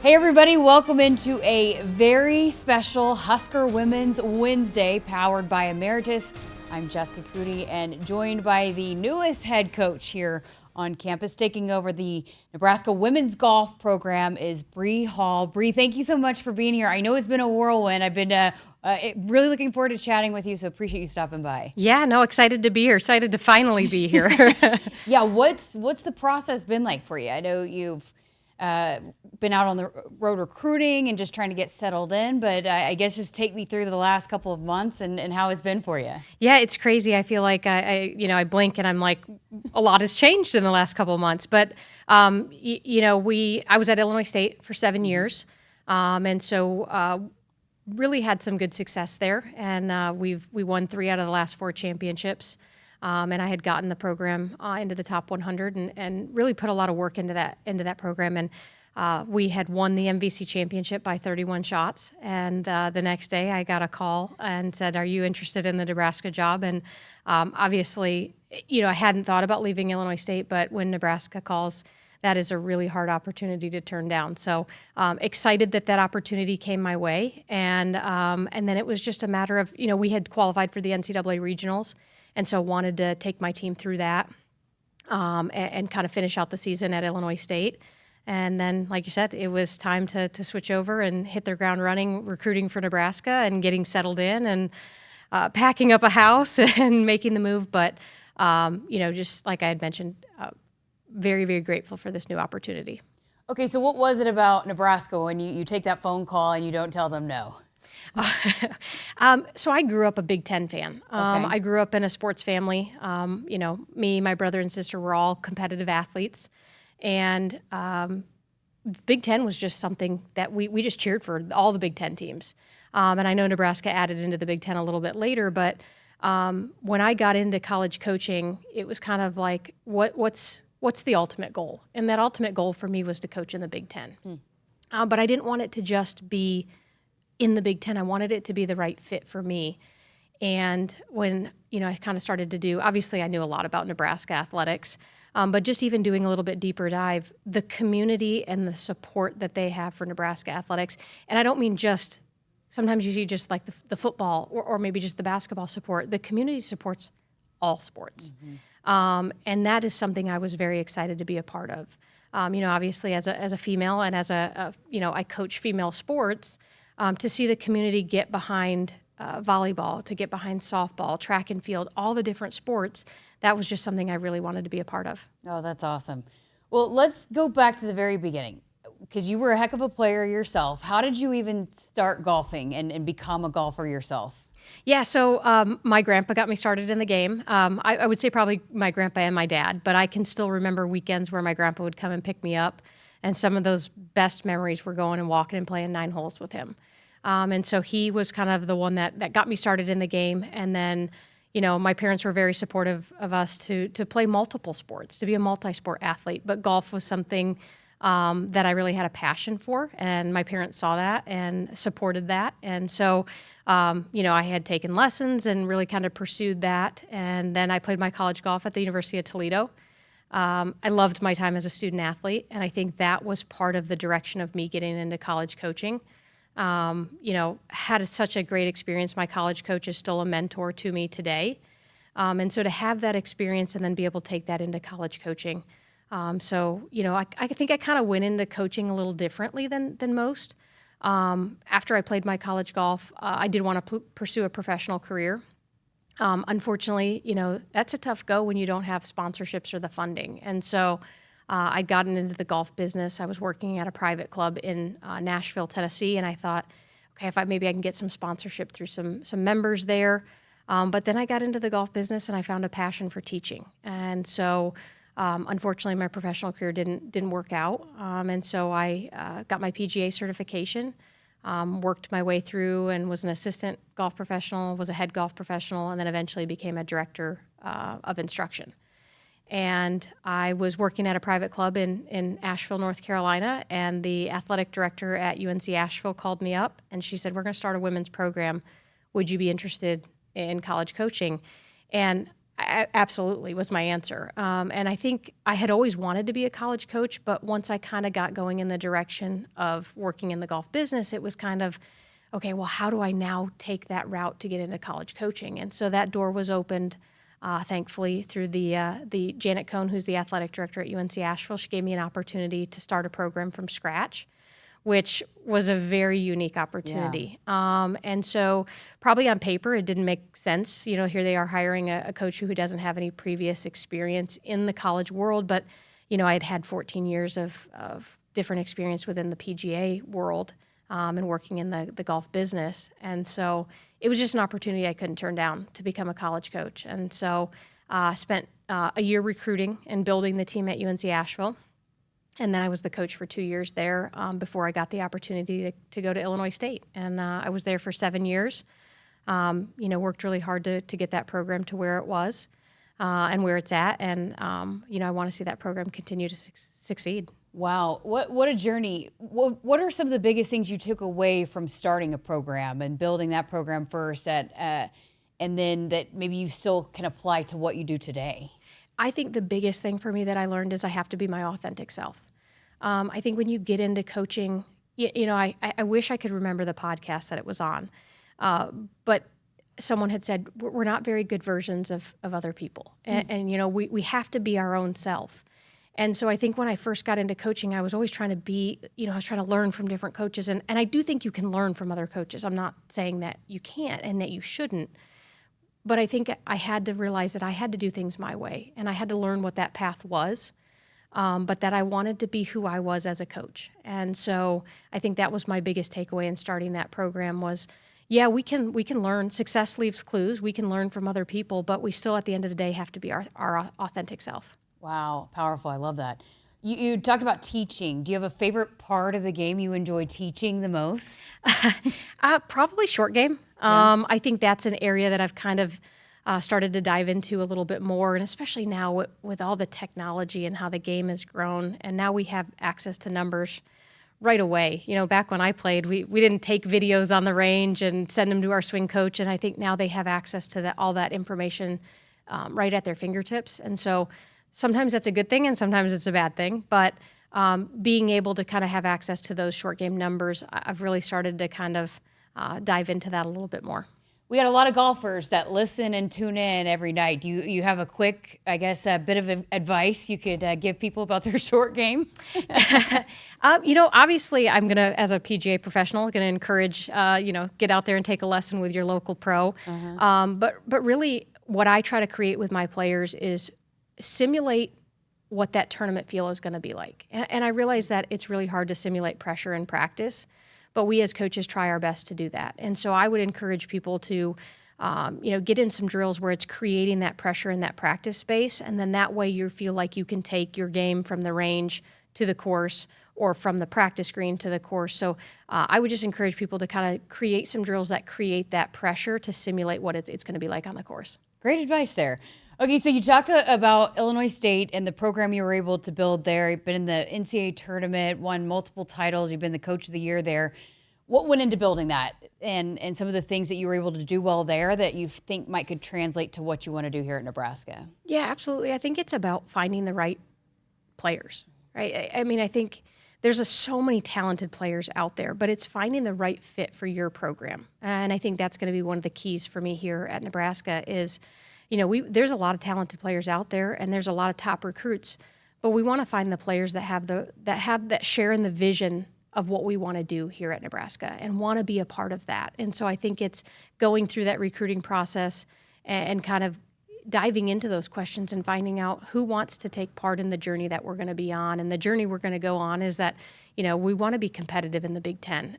Hey everybody, welcome into a very special Husker Women's Wednesday powered by Emeritus. I'm Jessica Coody and joined by the newest head coach here on campus. Taking over the Nebraska women's golf program is Bre Hall. Bre, thank you so much for being here. I know it's been a whirlwind. I've been really looking forward to chatting with you, so appreciate you stopping by. Yeah, no, excited to be here. Excited to finally be here. Yeah, what's the process been like for you? I know you've been out on the road recruiting and just trying to get settled in, but I guess just take me through the last couple of months and how it's been for you. Yeah, it's crazy. I feel like I blink and I'm like, a lot has changed in the last couple of months. But I was at Illinois State for 7 years, and so really had some good success there. And we won 3 out of the last 4 championships. And I had gotten the program into the top 100 and really put a lot of work into that program. And we had won the MVC championship by 31 shots. And the next day I got a call and said, "Are you interested in the Nebraska job?" And obviously, I hadn't thought about leaving Illinois State, but when Nebraska calls, that is a really hard opportunity to turn down. So excited that opportunity came my way. And then it was just a matter of, we had qualified for the NCAA regionals. And so wanted to take my team through that and kind of finish out the season at Illinois State. And then, like you said, it was time to switch over and hit their ground running, recruiting for Nebraska and getting settled in and packing up a house and making the move. But, just like I had mentioned, very, very grateful for this new opportunity. Okay, so what was it about Nebraska when you take that phone call and you don't tell them no? So I grew up a Big Ten fan. Okay. I grew up in a sports family. Me, my brother and sister were all competitive athletes. And Big Ten was just something that we just cheered for, all the Big Ten teams. And I know Nebraska added into the Big Ten a little bit later, but when I got into college coaching, it was kind of like, what's the ultimate goal? And that ultimate goal for me was to coach in the Big Ten. But I didn't want it to just be in the Big Ten. I wanted it to be the right fit for me. And when, I kind of started to do, obviously I knew a lot about Nebraska athletics, but just even doing a little bit deeper dive, the community and the support that they have for Nebraska athletics. And I don't mean just, sometimes you see just like the football or maybe just the basketball support. The community supports all sports. And that is something I was very excited to be a part of. Obviously as a female and as I coach female sports, to see the community get behind volleyball, to get behind softball, track and field, all the different sports, that was just something I really wanted to be a part of. Oh, that's awesome. Well, let's go back to the very beginning, because you were a heck of a player yourself. How did you even start golfing and become a golfer yourself? Yeah, so my grandpa got me started in the game. I would say probably my grandpa and my dad, but I can still remember weekends where my grandpa would come and pick me up. And some of those best memories were going and walking and playing 9 holes with him. And so he was kind of the one that got me started in the game. And then, my parents were very supportive of us to play multiple sports, to be a multi-sport athlete. But golf was something that I really had a passion for. And my parents saw that and supported that. And so, I had taken lessons and really kind of pursued that. And then I played my college golf at the University of Toledo. I loved my time as a student athlete, and I think that was part of the direction of me getting into college coaching. Had such a great experience. My college coach is still a mentor to me today. And so to have that experience and then be able to take that into college coaching. I think I kind of went into coaching a little differently than most. After I played my college golf, I did want to pursue a professional career. Unfortunately, that's a tough go when you don't have sponsorships or the funding. And so I'd gotten into the golf business. I was working at a private club in Nashville, Tennessee, and I thought, okay, maybe I can get some sponsorship through some members there. But then I got into the golf business and I found a passion for teaching. And so unfortunately, my professional career didn't work out. And so I got my PGA certification. Worked my way through and was an assistant golf professional, was a head golf professional, and then eventually became a director of instruction. And I was working at a private club in Asheville, North Carolina, and the athletic director at UNC Asheville called me up, and she said, "We're going to start a women's program. Would you be interested in college coaching?" And Absolutely was my answer. And I think I had always wanted to be a college coach, but once I kind of got going in the direction of working in the golf business, it was kind of, okay, well, how do I now take that route to get into college coaching? And so that door was opened, thankfully, through the Janet Cohn, who's the athletic director at UNC Asheville. She gave me an opportunity to start a program from scratch, which was a very unique opportunity. Yeah. And so probably on paper, it didn't make sense. Here they are hiring a coach who doesn't have any previous experience in the college world. But, I had had 14 years of different experience within the PGA world and working in the golf business. And so it was just an opportunity I couldn't turn down to become a college coach. And so I spent a year recruiting and building the team at UNC Asheville. And then I was the coach for 2 years there before I got the opportunity to go to Illinois State. And I was there for 7 years. Worked really hard to get that program to where it was and where it's at. And, I want to see that program continue to succeed. Wow. What a journey. What are some of the biggest things you took away from starting a program and building that program first and then that maybe you still can apply to what you do today? I think the biggest thing for me that I learned is I have to be my authentic self. I think when you get into coaching, I wish I could remember the podcast that it was on, but someone had said, we're not very good versions of other people. And we have to be our own self. And so I think when I first got into coaching, I was always trying to be, I was trying to learn from different coaches. And I do think you can learn from other coaches. I'm not saying that you can't and that you shouldn't. But I think I had to realize that I had to do things my way, and I had to learn what that path was, but that I wanted to be who I was as a coach. And so I think that was my biggest takeaway in starting that program was, yeah, we can learn. Success leaves clues. We can learn from other people, but we still, at the end of the day, have to be our authentic self. Wow, powerful. I love that. You talked about teaching. Do you have a favorite part of the game you enjoy teaching the most? Probably short game. Yeah. I think that's an area that I've kind of started to dive into a little bit more, and especially now with all the technology and how the game has grown, and now we have access to numbers right away. Back when I played, we didn't take videos on the range and send them to our swing coach, and I think now they have access to all that information right at their fingertips. And so sometimes that's a good thing and sometimes it's a bad thing, but being able to kind of have access to those short game numbers, I've really started to kind of dive into that a little bit more. We got a lot of golfers that listen and tune in every night. Do you have a quick, I guess, a bit of advice you could give people about their short game? Obviously, I'm going to, as a PGA professional, going to encourage, get out there and take a lesson with your local pro. Uh-huh. But really, what I try to create with my players is simulate what that tournament feel is going to be like. And I realize that it's really hard to simulate pressure in practice, but we as coaches try our best to do that. And so I would encourage people to, get in some drills where it's creating that pressure in that practice space, and then that way you feel like you can take your game from the range to the course or from the practice green to the course. So I would just encourage people to kind of create some drills that create that pressure to simulate what it's going to be like on the course. Great advice there. Okay, so you talked about Illinois State and the program you were able to build there. You've been in the NCAA tournament, won multiple titles. You've been the coach of the year there. What went into building that and some of the things that you were able to do well there that you think could translate to what you want to do here at Nebraska? Yeah, absolutely. I think it's about finding the right players, right? I mean, I think there's so many talented players out there, but it's finding the right fit for your program. And I think that's going to be one of the keys for me here at Nebraska is, there's a lot of talented players out there, and there's a lot of top recruits, but we want to find the players that share in the vision of what we want to do here at Nebraska and want to be a part of that. And so I think it's going through that recruiting process and kind of diving into those questions and finding out who wants to take part in the journey that we're going to be on. And the journey we're going to go on is that, we want to be competitive in the Big Ten.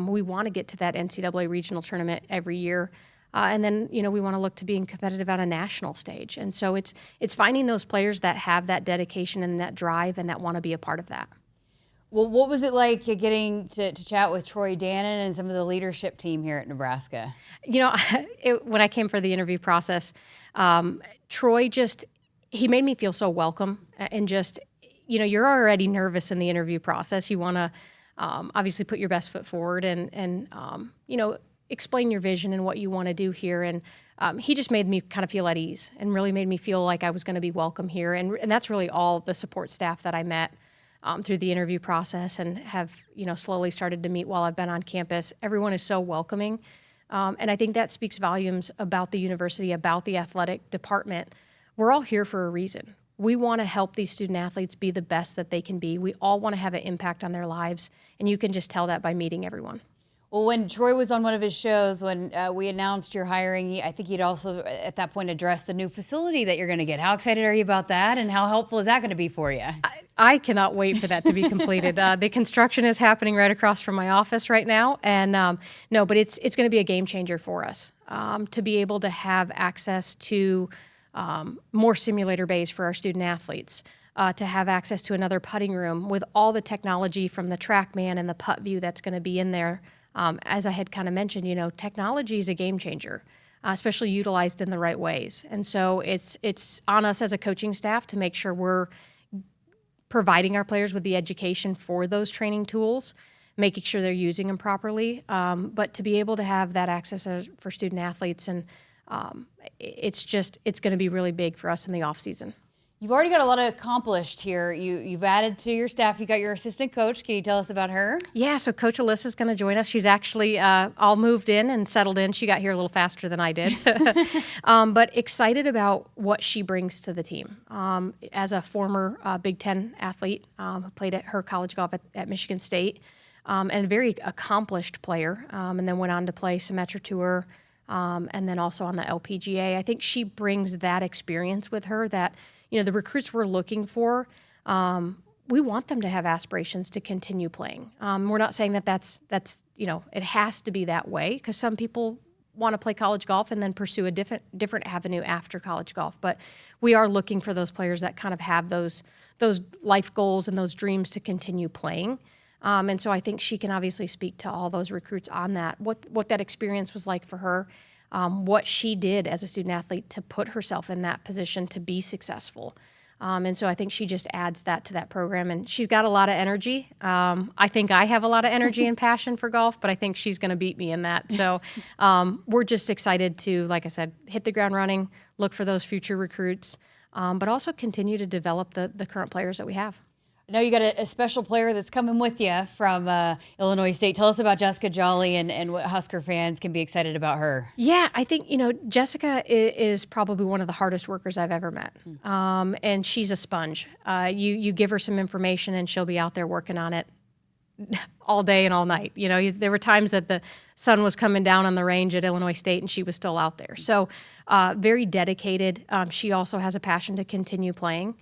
We want to get to that NCAA regional tournament every year. And then, we want to look to being competitive on a national stage. And so it's finding those players that have that dedication and that drive and that want to be a part of that. Well, what was it like getting to chat with Troy Dannon and some of the leadership team here at Nebraska? When I came for the interview process, Troy he made me feel so welcome and just, you're already nervous in the interview process. You want to obviously put your best foot forward and explain your vision and what you want to do here. And he just made me kind of feel at ease and really made me feel like I was going to be welcome here. And that's really all the support staff that I met through the interview process and have, slowly started to meet while I've been on campus. Everyone is so welcoming. And I think that speaks volumes about the university, about the athletic department. We're all here for a reason. We want to help these student athletes be the best that they can be. We all want to have an impact on their lives, and you can just tell that by meeting everyone. Well, when Troy was on one of his shows, when we announced your hiring, I think he'd also at that point addressed the new facility that you're going to get. How excited are you about that, and how helpful is that going to be for you? I cannot wait for that to be completed. The construction is happening right across from my office right now, and but it's going to be a game changer for us to be able to have access to more simulator bays for our student athletes, to have access to another putting room with all the technology from the TrackMan and the Putt View that's going to be in there. As I had kind of mentioned, technology is a game changer, especially utilized in the right ways. And so it's on us as a coaching staff to make sure we're providing our players with the education for those training tools, making sure they're using them properly, but to be able to have that access for student athletes, and it's going to be really big for us in the off season. You've already got a lot accomplished here. You've added to your staff. You got your assistant coach. Can you tell us about her? Yeah, so Coach Alyssa's going to join us. She's actually all moved in and settled in. She got here a little faster than I did. But excited about what she brings to the team. As a former Big Ten athlete, played at her college golf at Michigan State, and a very accomplished player, and then went on to play Symetra Tour, and then also on the LPGA. I think she brings that experience with her that the recruits we're looking for, we want them to have aspirations to continue playing. We're not saying that that's it has to be that way, because some people want to play college golf and then pursue a different avenue after college golf. But we are looking for those players that kind of have those life goals and those dreams to continue playing. And so I think she can obviously speak to all those recruits on that, what that experience was like for her. What she did as a student athlete to put herself in that position to be successful. And so I think she just adds that to that program. And she's got a lot of energy. I think I have a lot of energy and passion for golf, but I think she's going to beat me in that. So we're just excited to, like I said, hit the ground running, look for those future recruits, but also continue to develop the current players that we have. I know you got a special player that's coming with you from Illinois State. Tell us about Jessica Jolly and what Husker fans can be excited about her. Yeah, I think, Jessica is probably one of the hardest workers I've ever met. And she's a sponge. You give her some information and she'll be out there working on it all day and all night. There were times that the sun was coming down on the range at Illinois State and she was still out there. So very dedicated. She also has a passion to continue playing.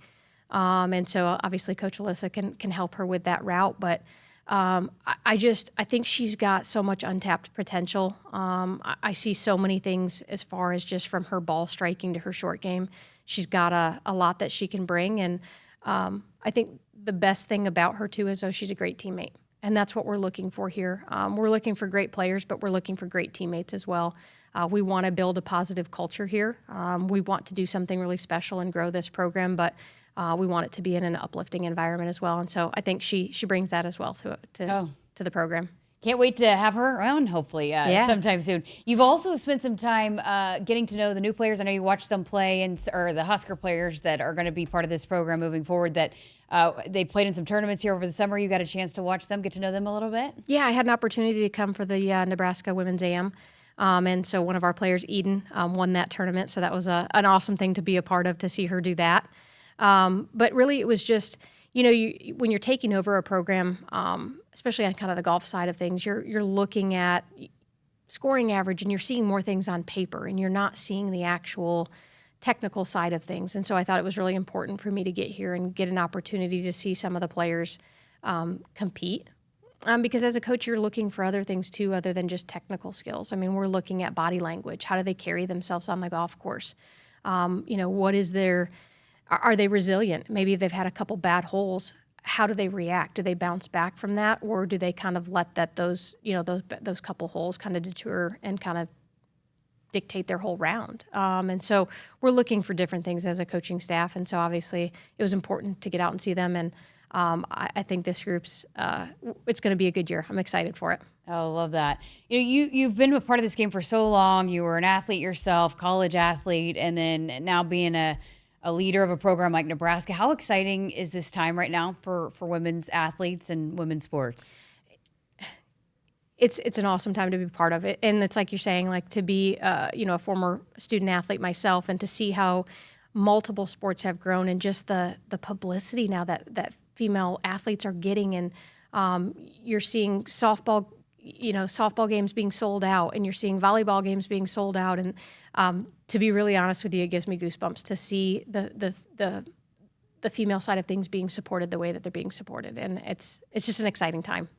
And so obviously Coach Alyssa can help her with that route. But I think she's got so much untapped potential. I see so many things as far as just from her ball striking to her short game. She's got a lot that she can bring. And I think the best thing about her, too, is she's a great teammate. And that's what we're looking for here. We're looking for great players, but we're looking for great teammates as well. We want to build a positive culture here. We want to do something really special and grow this program, but we want it to be in an uplifting environment as well. And so I think she brings that as well to the program. Can't wait to have her around, hopefully, sometime soon. You've also spent some time getting to know the new players. I know you watched them play, or the Husker players that are going to be part of this program moving forward, that they played in some tournaments here over the summer. You got a chance to watch them, get to know them a little bit? Yeah, I had an opportunity to come for the Nebraska Women's AM. And so one of our players, Eden, won that tournament. So that was an awesome thing to be a part of, to see her do that. But really it was just, when you're taking over a program, especially on kind of the golf side of things, you're looking at scoring average and you're seeing more things on paper and you're not seeing the actual technical side of things. And so I thought it was really important for me to get here and get an opportunity to see some of the players compete. Because as a coach, you're looking for other things too, other than just technical skills. I mean, we're looking at body language. How do they carry themselves on the golf course? What is are they resilient? Maybe they've had a couple bad holes. How do they react? Do they bounce back from that, or do they kind of let those couple holes kind of deter and kind of dictate their whole round? And so we're looking for different things as a coaching staff. And so obviously it was important to get out and see them. And I think this group's it's going to be a good year. I'm excited for it. Oh, I love that. You've been a part of this game for so long. You were an athlete yourself, college athlete, and then now being a leader of a program like Nebraska. How exciting is this time right now for women's athletes and women's sports? It's an awesome time to be part of it, and it's like you're saying, like to be a former student athlete myself, and to see how multiple sports have grown, and just the publicity now that female athletes are getting, and you're seeing softball games being sold out, and you're seeing volleyball games being sold out, and to be really honest with you, it gives me goosebumps to see the female side of things being supported the way that they're being supported, and it's just an exciting time.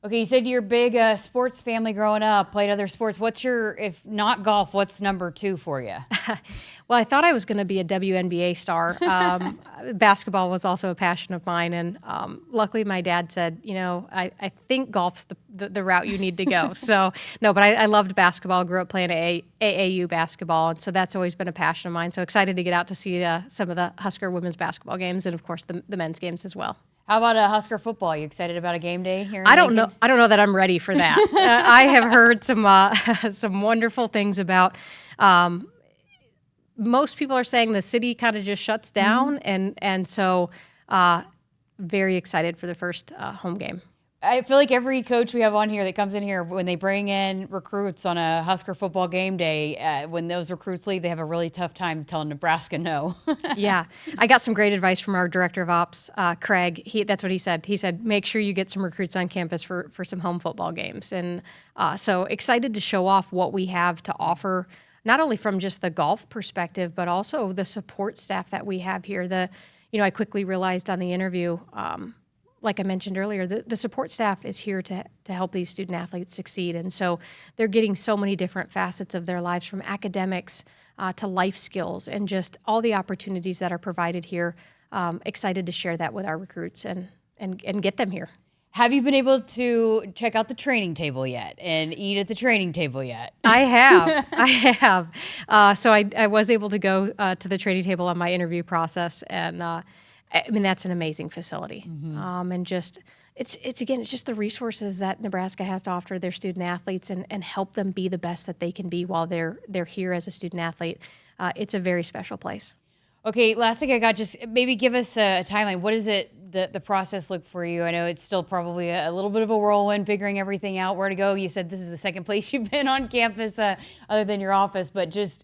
Okay, you said you're a big sports family growing up, played other sports. What's if not golf, what's number 2 for you? Well, I thought I was going to be a WNBA star. Basketball was also a passion of mine, and luckily my dad said, I think golf's the route you need to go. So, no, but I loved basketball, grew up playing AAU basketball, and so that's always been a passion of mine. So excited to get out to see some of the Husker women's basketball games, and of course the men's games as well. How about Husker football? You excited about a game day here in I don't Lincoln? know that I'm ready for that. I have heard some wonderful things about. Most people are saying the city kind of just shuts down, and so very excited for the first home game. I feel like every coach we have on here that comes in here, when they bring in recruits on a Husker football game day, when those recruits leave, they have a really tough time telling Nebraska no. Yeah. I got some great advice from our director of ops, Craig. That's what he said. He said, make sure you get some recruits on campus for some home football games. And so excited to show off what we have to offer, not only from just the golf perspective, but also the support staff that we have here. I quickly realized on the interview, like I mentioned earlier, the support staff is here to help these student athletes succeed. And so they're getting so many different facets of their lives, from academics to life skills, and just all the opportunities that are provided here. Excited to share that with our recruits and get them here. Have you been able to check out the training table yet and eat at the training table yet? I have. So I was able to go to the training table on my interview process, and that's an amazing facility. And just it's just the resources that Nebraska has to offer their student athletes, and help them be the best that they can be while they're here as a student athlete. It's a very special place. Okay, last thing I got, just maybe give us a timeline. What is the process look for you? I know it's still probably a little bit of a whirlwind figuring everything out, where to go. You said this is the second place you've been on campus other than your office, but just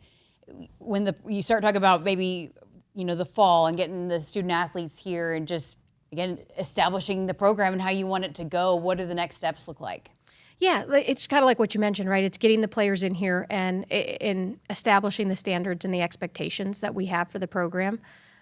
when you start talking about maybe the fall and getting the student athletes here, and just, again, establishing the program and how you want it to go, what do the next steps look like? Yeah, it's kind of like what you mentioned, right? It's getting the players in here and in establishing the standards and the expectations that we have for the program.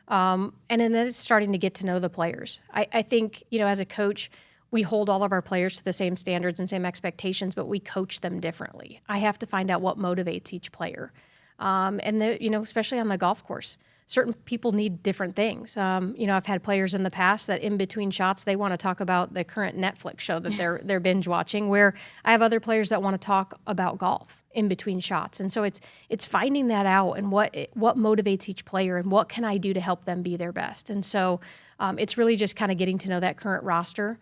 And then it's starting to get to know the players. I think, as a coach, we hold all of our players to the same standards and same expectations, but we coach them differently. I have to find out what motivates each player. Especially on the golf course, certain people need different things. I've had players in the past that in between shots, they want to talk about the current Netflix show that they're binge watching, where I have other players that want to talk about golf in between shots. And so it's finding that out, and what motivates each player, and what can I do to help them be their best. And so it's really just kind of getting to know that current roster,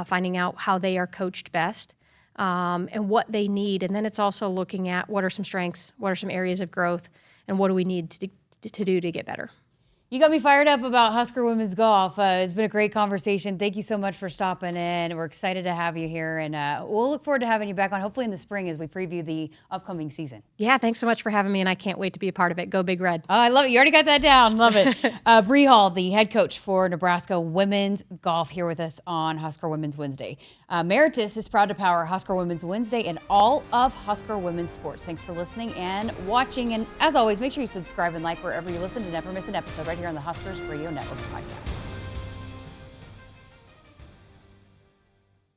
finding out how they are coached best, and what they need. And then it's also looking at what are some strengths, what are some areas of growth, and what do we need to do to get better. You got me fired up about Husker women's golf. It's been a great conversation. Thank you so much for stopping in. We're excited to have you here, and we'll look forward to having you back on, hopefully in the spring, as we preview the upcoming season. Yeah, thanks so much for having me, and I can't wait to be a part of it. Go Big Red. Oh, I love it. You already got that down. Love it. Bre Hall, the head coach for Nebraska women's golf, here with us on Husker Women's Wednesday. Meritus is proud to power Husker Women's Wednesday and all of Husker women's sports. Thanks for listening and watching. And as always, make sure you subscribe and like wherever you listen to never miss an episode, right here on the Huskers Radio Network podcast.